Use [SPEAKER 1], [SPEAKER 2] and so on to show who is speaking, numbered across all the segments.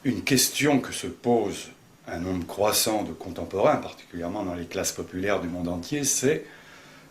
[SPEAKER 1] Une question que se pose un nombre croissant de contemporains, particulièrement dans les classes populaires du monde entier, c'est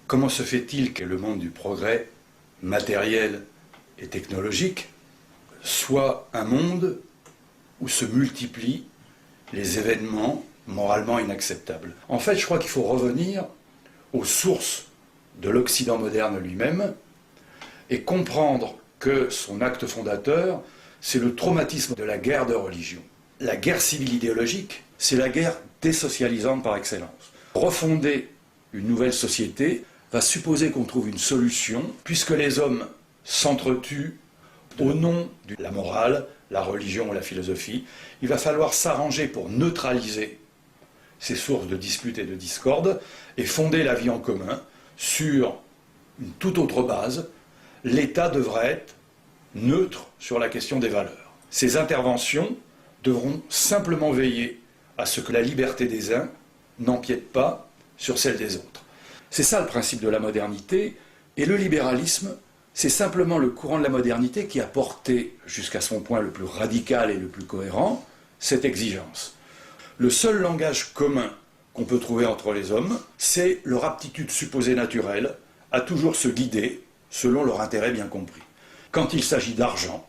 [SPEAKER 1] comment se fait-il que le monde du progrès matériel et technologique soit un monde où se multiplient les événements moralement inacceptables. En fait, je crois qu'il faut revenir aux sources de l'Occident moderne lui-même et comprendre que son acte fondateur, c'est le traumatisme de la guerre de religion. La guerre civile idéologique, c'est la guerre désocialisante par excellence. Refonder une nouvelle société va supposer qu'on trouve une solution, puisque les hommes s'entretuent au nom de la morale, la religion ou la philosophie. Il va falloir s'arranger pour neutraliser ces sources de disputes et de discorde et fonder la vie en commun sur une toute autre base. L'État devrait être neutre sur la question des valeurs. Ces interventions devront simplement veiller à ce que la liberté des uns n'empiète pas sur celle des autres. C'est ça le principe de la modernité, et le libéralisme, c'est simplement le courant de la modernité qui a porté, jusqu'à son point le plus radical et le plus cohérent, cette exigence. Le seul langage commun qu'on peut trouver entre les hommes, c'est leur aptitude supposée naturelle à toujours se guider selon leur intérêt bien compris. Quand il s'agit d'argent,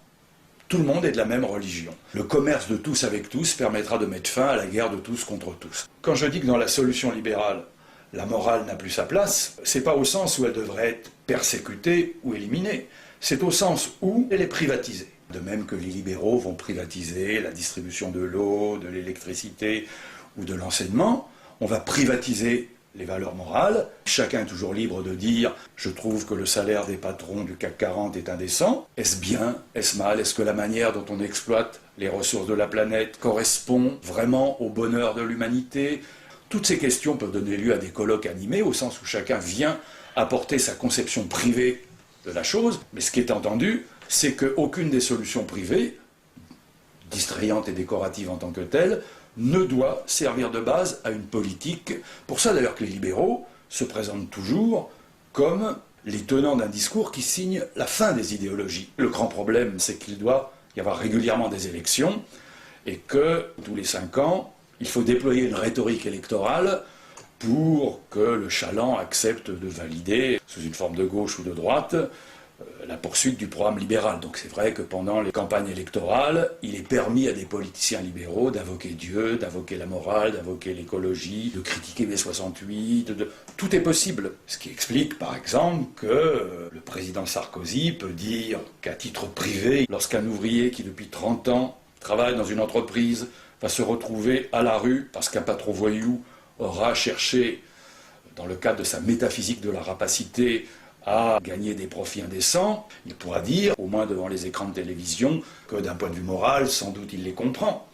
[SPEAKER 1] tout le monde est de la même religion. Le commerce de tous avec tous permettra de mettre fin à la guerre de tous contre tous. Quand je dis que dans la solution libérale, la morale n'a plus sa place, c'est pas au sens où elle devrait être persécutée ou éliminée, c'est au sens où elle est privatisée. De même que les libéraux vont privatiser la distribution de l'eau, de l'électricité ou de l'enseignement, on va privatiser les valeurs morales. Chacun est toujours libre de dire « je trouve que le salaire des patrons du CAC 40 est indécent ». Est-ce bien? Est-ce mal? Est-ce que la manière dont on exploite les ressources de la planète correspond vraiment au bonheur de l'humanité? Toutes ces questions peuvent donner lieu à des colloques animés, au sens où chacun vient apporter sa conception privée de la chose. Mais ce qui est entendu, c'est qu'aucune des solutions privées, distrayantes et décoratives en tant que telles, ne doit servir de base à une politique. Pour ça d'ailleurs que les libéraux se présentent toujours comme les tenants d'un discours qui signe la fin des idéologies. Le grand problème, c'est qu'il doit y avoir régulièrement des élections et que tous les 5 ans, il faut déployer une rhétorique électorale pour que le chaland accepte de valider, sous une forme de gauche ou de droite, la poursuite du programme libéral. Donc c'est vrai que pendant les campagnes électorales, il est permis à des politiciens libéraux d'invoquer Dieu, d'invoquer la morale, d'invoquer l'écologie, de critiquer mai 68, tout est possible. Ce qui explique par exemple que le président Sarkozy peut dire qu'à titre privé, lorsqu'un ouvrier qui depuis 30 ans travaille dans une entreprise va se retrouver à la rue parce qu'un patron voyou aura cherché, dans le cadre de sa métaphysique de la rapacité, à gagner des profits indécents, il pourra dire, au moins devant les écrans de télévision, que d'un point de vue moral, sans doute il les comprend.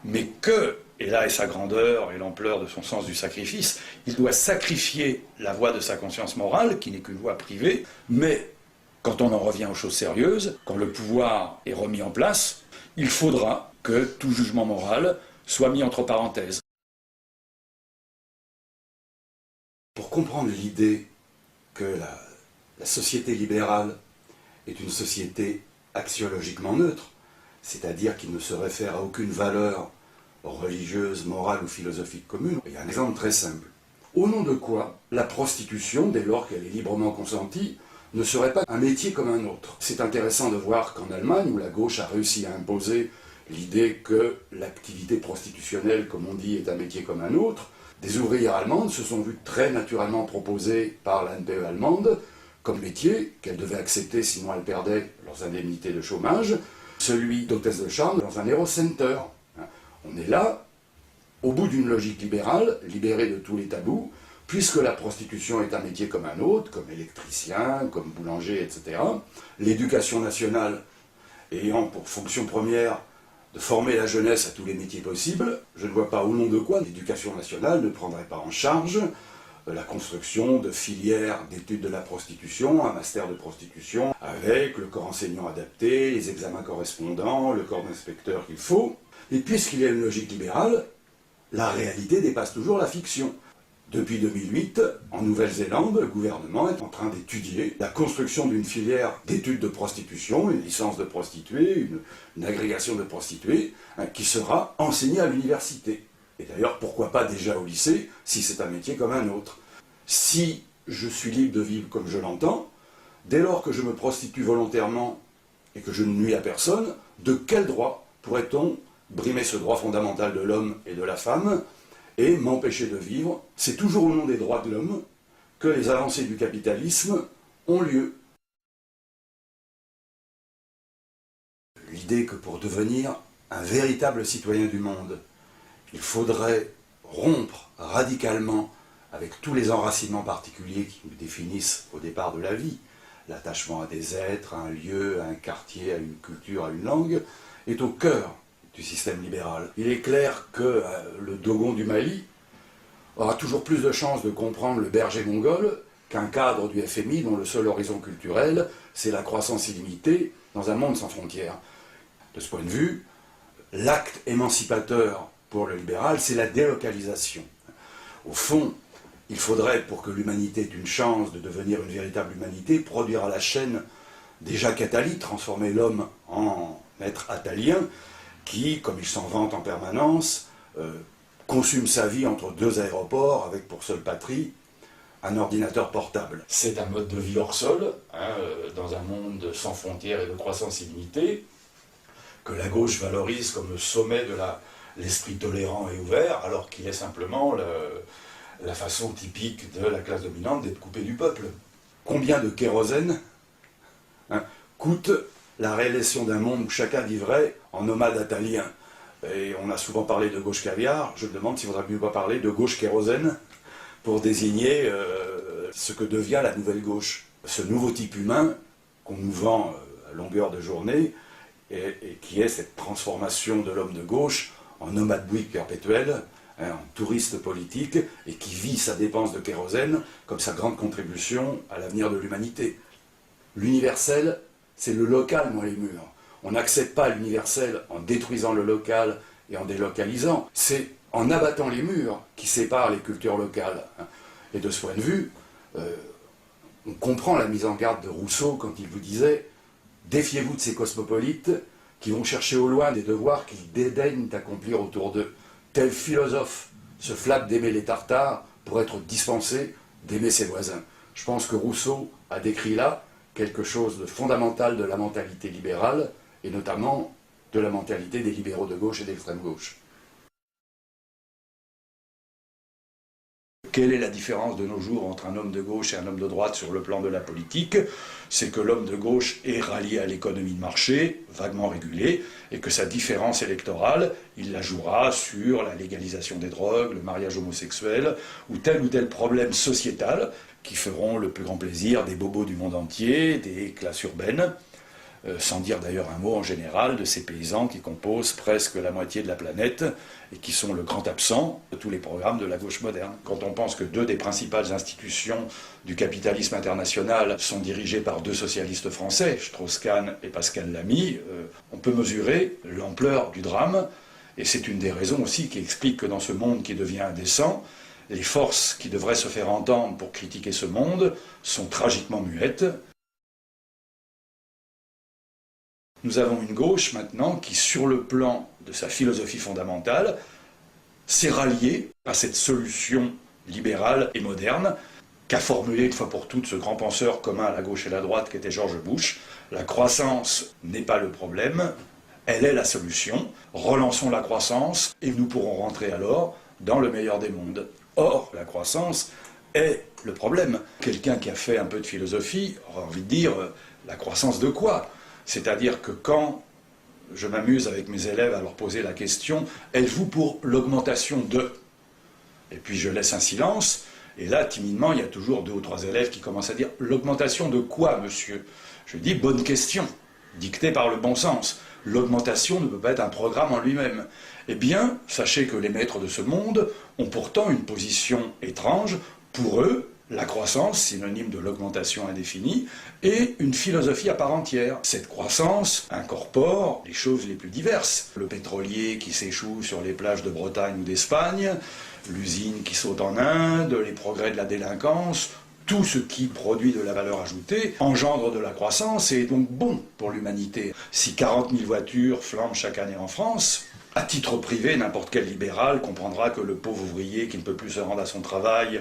[SPEAKER 1] Mais que, et là est sa grandeur et l'ampleur de son sens du sacrifice, il doit sacrifier la voie de sa conscience morale, qui n'est qu'une voie privée, mais quand on en revient aux choses sérieuses, quand le pouvoir est remis en place, il faudra que tout jugement moral soit mis entre parenthèses. Pour comprendre l'idée que la société libérale est une société axiologiquement neutre, c'est-à-dire qui ne se réfère à aucune valeur religieuse, morale ou philosophique commune, il y a un exemple très simple. Au nom de quoi la prostitution, dès lors qu'elle est librement consentie, ne serait pas un métier comme un autre? C'est intéressant de voir qu'en Allemagne, où la gauche a réussi à imposer l'idée que l'activité prostitutionnelle, comme on dit, est un métier comme un autre, des ouvrières allemandes se sont vues très naturellement proposer par la NPE allemande comme métier qu'elles devaient accepter, sinon elles perdaient leurs indemnités de chômage, celui d'hôtesse de chambre dans un Eurocenter. On est là, au bout d'une logique libérale, libérée de tous les tabous, puisque la prostitution est un métier comme un autre, comme électricien, comme boulanger, etc. L'éducation nationale ayant pour fonction première de former la jeunesse à tous les métiers possibles, je ne vois pas au nom de quoi l'éducation nationale ne prendrait pas en charge la construction de filières d'études de la prostitution, un master de prostitution, avec le corps enseignant adapté, les examens correspondants, le corps d'inspecteurs qu'il faut. Et puisqu'il y a une logique libérale, la réalité dépasse toujours la fiction. Depuis 2008, en Nouvelle-Zélande, le gouvernement est en train d'étudier la construction d'une filière d'études de prostitution, une licence de prostituée, une agrégation de prostituées, qui sera enseignée à l'université. Et d'ailleurs, pourquoi pas déjà au lycée, si c'est un métier comme un autre. Si je suis libre de vivre comme je l'entends, dès lors que je me prostitue volontairement et que je ne nuis à personne, de quel droit pourrait-on brimer ce droit fondamental de l'homme et de la femme et m'empêcher de vivre? C'est toujours au nom des droits de l'homme que les avancées du capitalisme ont lieu. L'idée que pour devenir un véritable citoyen du monde, il faudrait rompre radicalement avec tous les enracinements particuliers qui nous définissent au départ de la vie, l'attachement à des êtres, à un lieu, à un quartier, à une culture, à une langue, est au cœur du système libéral. Il est clair que le Dogon du Mali aura toujours plus de chances de comprendre le berger mongol qu'un cadre du FMI dont le seul horizon culturel, c'est la croissance illimitée dans un monde sans frontières. De ce point de vue, l'acte émancipateur pour le libéral, c'est la délocalisation. Au fond, il faudrait, pour que l'humanité ait une chance de devenir une véritable humanité, produire à la chaîne des Jacques Attali, transformer l'homme en être attalien, qui, comme il s'en vante en permanence, consume sa vie entre deux aéroports avec pour seule patrie un ordinateur portable. C'est un mode de vie hors sol, dans un monde sans frontières et de croissance illimitée, que la gauche valorise comme le sommet de l'esprit tolérant et ouvert, alors qu'il est simplement la façon typique de la classe dominante d'être coupée du peuple. Combien de kérosène coûte la réalisation d'un monde où chacun vivrait en nomade attalien? Et on a souvent parlé de gauche caviar, je me demande s'il ne faudrait mieux pas parler de gauche kérosène pour désigner ce que devient la nouvelle gauche. Ce nouveau type humain qu'on nous vend à longueur de journée, et qui est cette transformation de l'homme de gauche en nomade bouique perpétuel, en touriste politique, et qui vit sa dépense de kérosène comme sa grande contribution à l'avenir de l'humanité. L'universel, c'est le local, moi les murs. On n'accepte pas l'universel en détruisant le local et en délocalisant. C'est en abattant les murs qui séparent les cultures locales. Et de ce point de vue, on comprend la mise en garde de Rousseau quand il vous disait « Défiez-vous de ces cosmopolites qui vont chercher au loin des devoirs qu'ils dédaignent d'accomplir autour d'eux. Tel philosophe se flatte d'aimer les Tartares pour être dispensé d'aimer ses voisins. » Je pense que Rousseau a décrit là quelque chose de fondamental de la mentalité libérale, et notamment de la mentalité des libéraux de gauche et d'extrême gauche. Quelle est la différence de nos jours entre un homme de gauche et un homme de droite sur le plan de la politique? C'est que l'homme de gauche est rallié à l'économie de marché, vaguement régulée, et que sa différence électorale, il la jouera sur la légalisation des drogues, le mariage homosexuel, ou tel problème sociétal qui feront le plus grand plaisir des bobos du monde entier, des classes urbaines, sans dire d'ailleurs un mot en général de ces paysans qui composent presque la moitié de la planète et qui sont le grand absent de tous les programmes de la gauche moderne. Quand on pense que deux des principales institutions du capitalisme international sont dirigées par deux socialistes français, Strauss-Kahn et Pascal Lamy, on peut mesurer l'ampleur du drame, et c'est une des raisons aussi qui explique que dans ce monde qui devient indécent, les forces qui devraient se faire entendre pour critiquer ce monde sont tragiquement muettes. Nous avons une gauche maintenant qui, sur le plan de sa philosophie fondamentale, s'est ralliée à cette solution libérale et moderne qu'a formulée une fois pour toutes ce grand penseur commun à la gauche et à la droite qu'était George Bush. La croissance n'est pas le problème, elle est la solution. Relançons la croissance et nous pourrons rentrer alors dans le meilleur des mondes. Or, la croissance est le problème. Quelqu'un qui a fait un peu de philosophie aura envie de dire la croissance de quoi ? C'est-à-dire que quand je m'amuse avec mes élèves à leur poser la question « Êtes-vous pour l'augmentation de ?» Et puis je laisse un silence, et là, timidement, il y a toujours 2 ou 3 élèves qui commencent à dire « L'augmentation de quoi, monsieur ?» Je dis « Bonne question, dictée par le bon sens. L'augmentation ne peut pas être un programme en lui-même. » Eh bien, sachez que les maîtres de ce monde ont pourtant une position étrange. Pour eux, la croissance, synonyme de l'augmentation indéfinie, est une philosophie à part entière. Cette croissance incorpore les choses les plus diverses. Le pétrolier qui s'échoue sur les plages de Bretagne ou d'Espagne, l'usine qui saute en Inde, les progrès de la délinquance, tout ce qui produit de la valeur ajoutée engendre de la croissance et est donc bon pour l'humanité. Si 40 000 voitures flambent chaque année en France, à titre privé, n'importe quel libéral comprendra que le pauvre ouvrier qui ne peut plus se rendre à son travail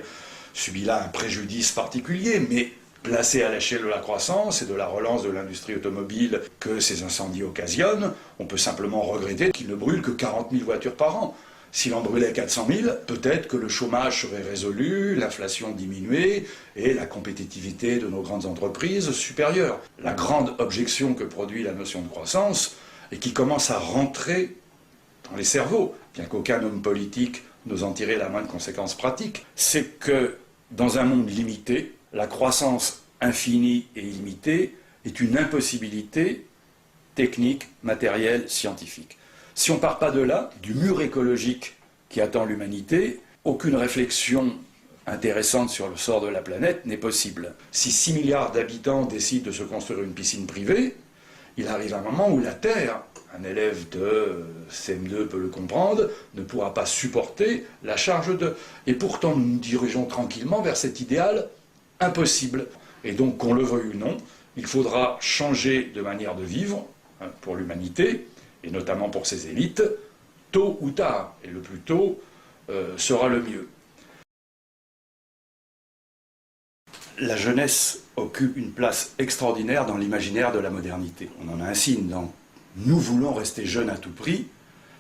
[SPEAKER 1] subit là un préjudice particulier, mais placé à l'échelle de la croissance et de la relance de l'industrie automobile que ces incendies occasionnent, on peut simplement regretter qu'il ne brûle que 40 000 voitures par an. S'il en brûlait 400 000, peut-être que le chômage serait résolu, l'inflation diminuée et la compétitivité de nos grandes entreprises supérieure. La grande objection que produit la notion de croissance et qui commence à rentrer dans les cerveaux, bien qu'aucun homme politique n'ose en tirer la moindre conséquence pratique, c'est que dans un monde limité, la croissance infinie et illimitée est une impossibilité technique, matérielle, scientifique. Si on ne part pas de là, du mur écologique qui attend l'humanité, aucune réflexion intéressante sur le sort de la planète n'est possible. Si 6 milliards d'habitants décident de se construire une piscine privée, il arrive un moment où la Terre, un élève de CM2 peut le comprendre, ne pourra pas supporter la charge de... Et pourtant, nous nous dirigeons tranquillement vers cet idéal impossible. Et donc, qu'on le veuille ou non, il faudra changer de manière de vivre pour l'humanité, et notamment pour ses élites, tôt ou tard. Et le plus tôt sera le mieux. La jeunesse occupe une place extraordinaire dans l'imaginaire de la modernité. On en a un signe dans « Nous voulons rester jeunes à tout prix »,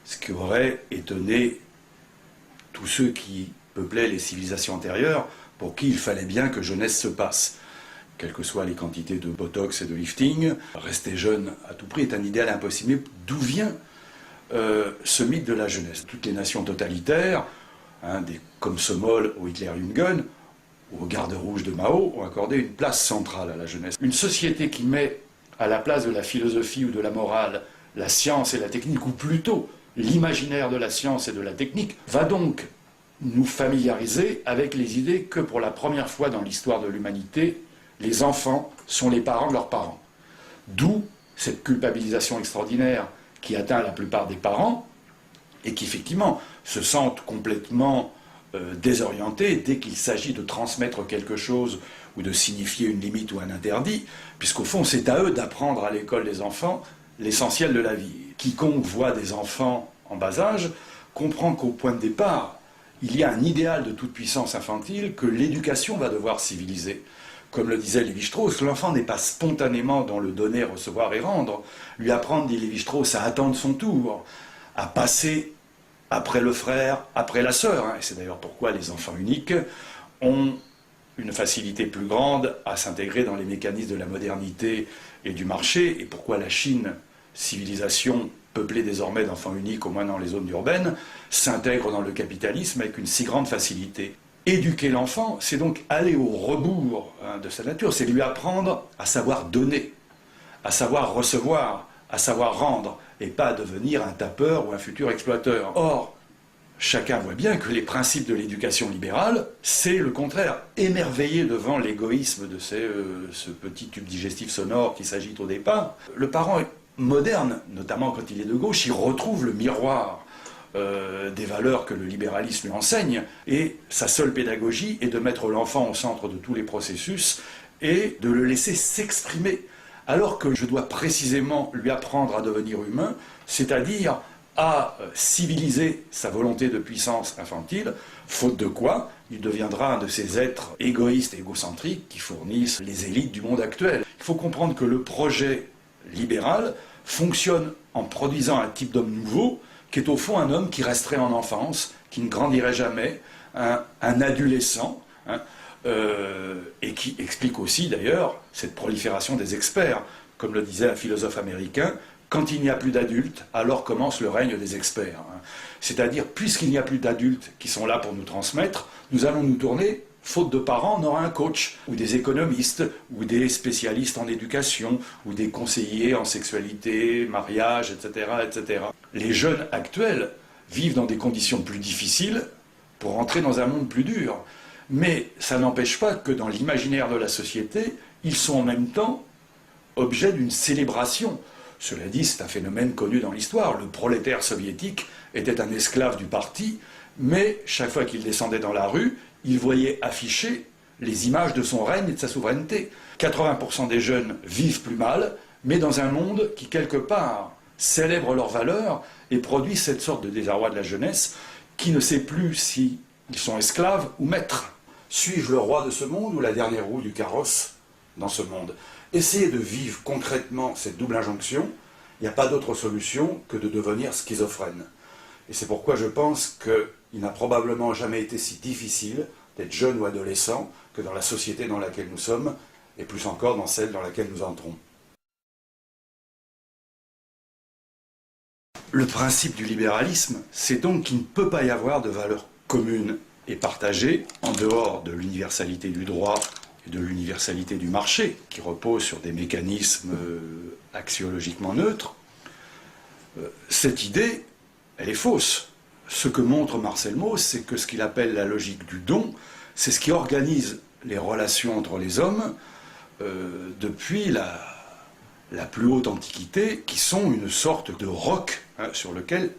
[SPEAKER 1] ce qui aurait étonné tous ceux qui peuplaient les civilisations antérieures, pour qui il fallait bien que jeunesse se passe. Quelles que soient les quantités de botox et de lifting, rester jeune à tout prix est un idéal impossible. Mais d'où vient ce mythe de la jeunesse? Toutes les nations totalitaires, des Komsomol au Hitler-Jugend, ou aux gardes rouges de Mao, ont accordé une place centrale à la jeunesse. Une société qui met à la place de la philosophie ou de la morale la science et la technique, ou plutôt l'imaginaire de la science et de la technique, va donc nous familiariser avec les idées que pour la première fois dans l'histoire de l'humanité, les enfants sont les parents de leurs parents. D'où cette culpabilisation extraordinaire qui atteint la plupart des parents et qui effectivement se sentent complètement désorientés dès qu'il s'agit de transmettre quelque chose ou de signifier une limite ou un interdit, puisqu'au fond c'est à eux d'apprendre à l'école des enfants l'essentiel de la vie. Quiconque voit des enfants en bas âge comprend qu'au point de départ, il y a un idéal de toute puissance infantile que l'éducation va devoir civiliser. Comme le disait Lévi-Strauss, l'enfant n'est pas spontanément dans le donner, recevoir et rendre. Lui apprendre, dit Lévi-Strauss, à attendre son tour, à passer après le frère, après la sœur. Et c'est d'ailleurs pourquoi les enfants uniques ont une facilité plus grande à s'intégrer dans les mécanismes de la modernité et du marché, et pourquoi la Chine, civilisation peuplée désormais d'enfants uniques, au moins dans les zones urbaines, s'intègre dans le capitalisme avec une si grande facilité. Éduquer l'enfant, c'est donc aller au rebours de sa nature, c'est lui apprendre à savoir donner, à savoir recevoir, à savoir rendre, et pas à devenir un tapeur ou un futur exploiteur. Or, chacun voit bien que les principes de l'éducation libérale, c'est le contraire. Émerveillé devant l'égoïsme de ce petit tube digestif sonore qui s'agite au départ, le parent moderne, notamment quand il est de gauche, il retrouve le miroir des valeurs que le libéralisme lui enseigne, et sa seule pédagogie est de mettre l'enfant au centre de tous les processus et de le laisser s'exprimer, alors que je dois précisément lui apprendre à devenir humain, c'est-à-dire à civiliser sa volonté de puissance infantile, faute de quoi il deviendra un de ces êtres égoïstes et égocentriques qui fournissent les élites du monde actuel. Il faut comprendre que le projet libéral fonctionne en produisant un type d'homme nouveau, qui est au fond un homme qui resterait en enfance, qui ne grandirait jamais, un adolescent, et qui explique aussi d'ailleurs cette prolifération des experts. Comme le disait un philosophe américain, quand il n'y a plus d'adultes, alors commence le règne des experts. C'est-à-dire, puisqu'il n'y a plus d'adultes qui sont là pour nous transmettre, nous allons nous tourner, faute de parents, on aura un coach, ou des économistes, ou des spécialistes en éducation, ou des conseillers en sexualité, mariage, etc., etc. Les jeunes actuels vivent dans des conditions plus difficiles pour entrer dans un monde plus dur. Mais ça n'empêche pas que dans l'imaginaire de la société, ils sont en même temps objet d'une célébration. Cela dit, c'est un phénomène connu dans l'histoire. Le prolétaire soviétique était un esclave du parti, mais chaque fois qu'il descendait dans la rue, il voyait afficher les images de son règne et de sa souveraineté. 80% des jeunes vivent plus mal, mais dans un monde qui, quelque part, célèbre leurs valeurs et produit cette sorte de désarroi de la jeunesse qui ne sait plus s'ils sont esclaves ou maîtres. Suis-je le roi de ce monde ou la dernière roue du carrosse dans ce monde? Essayez de vivre concrètement cette double injonction. Il n'y a pas d'autre solution que de devenir schizophrène. Et c'est pourquoi je pense qu'il n'a probablement jamais été si difficile d'être jeune ou adolescent que dans la société dans laquelle nous sommes, et plus encore dans celle dans laquelle nous entrons. Le principe du libéralisme, c'est donc qu'il ne peut pas y avoir de valeurs communes et partagées en dehors de l'universalité du droit et de l'universalité du marché, qui repose sur des mécanismes axiologiquement neutres. Cette idée, elle est fausse. Ce que montre Marcel Mauss, c'est que ce qu'il appelle la logique du don, c'est ce qui organise les relations entre les hommes depuis la plus haute antiquité, qui sont une sorte de roc sur lequel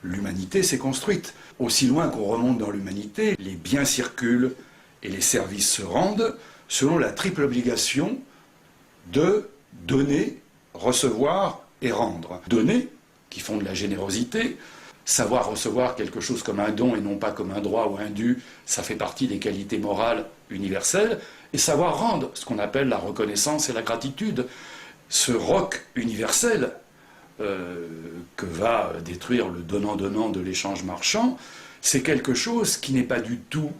[SPEAKER 1] l'humanité s'est construite. Aussi loin qu'on remonte dans l'humanité, les biens circulent et les services se rendent selon la triple obligation de donner, recevoir et rendre. Donner, qui font de la générosité, savoir recevoir quelque chose comme un don et non pas comme un droit ou un dû, ça fait partie des qualités morales universelles, et savoir rendre, ce qu'on appelle la reconnaissance et la gratitude. Ce roc universel que va détruire le donnant-donnant de l'échange marchand, c'est quelque chose qui n'est pas du tout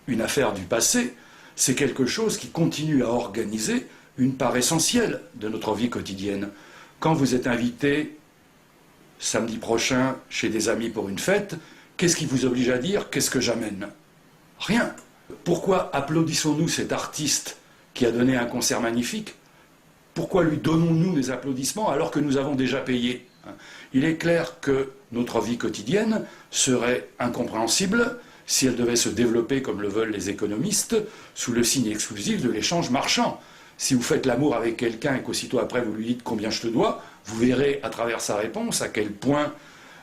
[SPEAKER 1] une affaire du passé, c'est quelque chose qui continue à organiser une part essentielle de notre vie quotidienne. Quand vous êtes invité samedi prochain chez des amis pour une fête, qu'est-ce qui vous oblige à dire « qu'est-ce que j'amène » Rien. Pourquoi applaudissons-nous cet artiste qui a donné un concert magnifique? Pourquoi lui donnons-nous des applaudissements alors que nous avons déjà payé? Il est clair que notre vie quotidienne serait incompréhensible si elle devait se développer comme le veulent les économistes sous le signe exclusif de l'échange marchand. Si vous faites l'amour avec quelqu'un et qu'aussitôt après vous lui dites combien je te dois, vous verrez à travers sa réponse à quel point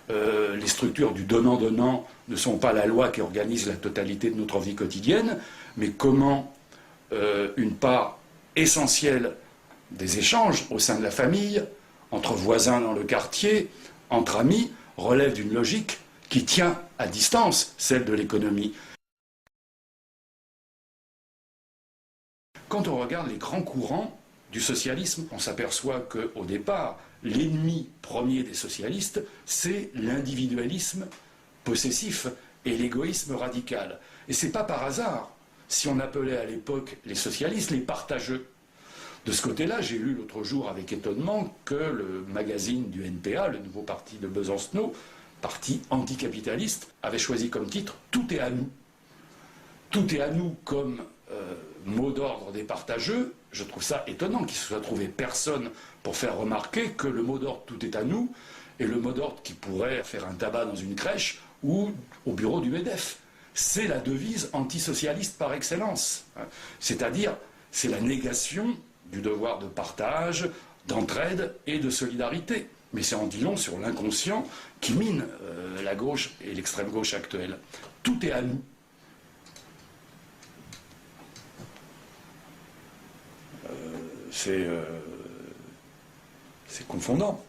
[SPEAKER 1] les structures du donnant-donnant ne sont pas la loi qui organise la totalité de notre vie quotidienne, mais comment une part essentielle des échanges au sein de la famille, entre voisins dans le quartier, entre amis, relève d'une logique qui tient à distance, celle de l'économie. Quand on regarde les grands courants du socialisme, on s'aperçoit qu'au départ, l'ennemi premier des socialistes, c'est l'individualisme possessif et l'égoïsme radical. Et c'est pas par hasard si on appelait à l'époque les socialistes les partageux. De ce côté-là, j'ai lu l'autre jour avec étonnement que le magazine du NPA, le nouveau parti de Besancenot, parti anticapitaliste, avait choisi comme titre « Tout est à nous ». Tout est à nous comme mot d'ordre des partageux. Je trouve ça étonnant qu'il ne se soit trouvé personne pour faire remarquer que le mot d'ordre « Tout est à nous » est le mot d'ordre qui pourrait faire un tabac dans une crèche ou au bureau du MEDEF. C'est la devise antisocialiste par excellence. C'est-à-dire, c'est la négation du devoir de partage, d'entraide et de solidarité. Mais c'est en dit long sur l'inconscient qui mine la gauche et l'extrême gauche actuelle. Tout est à nous. C'est confondant.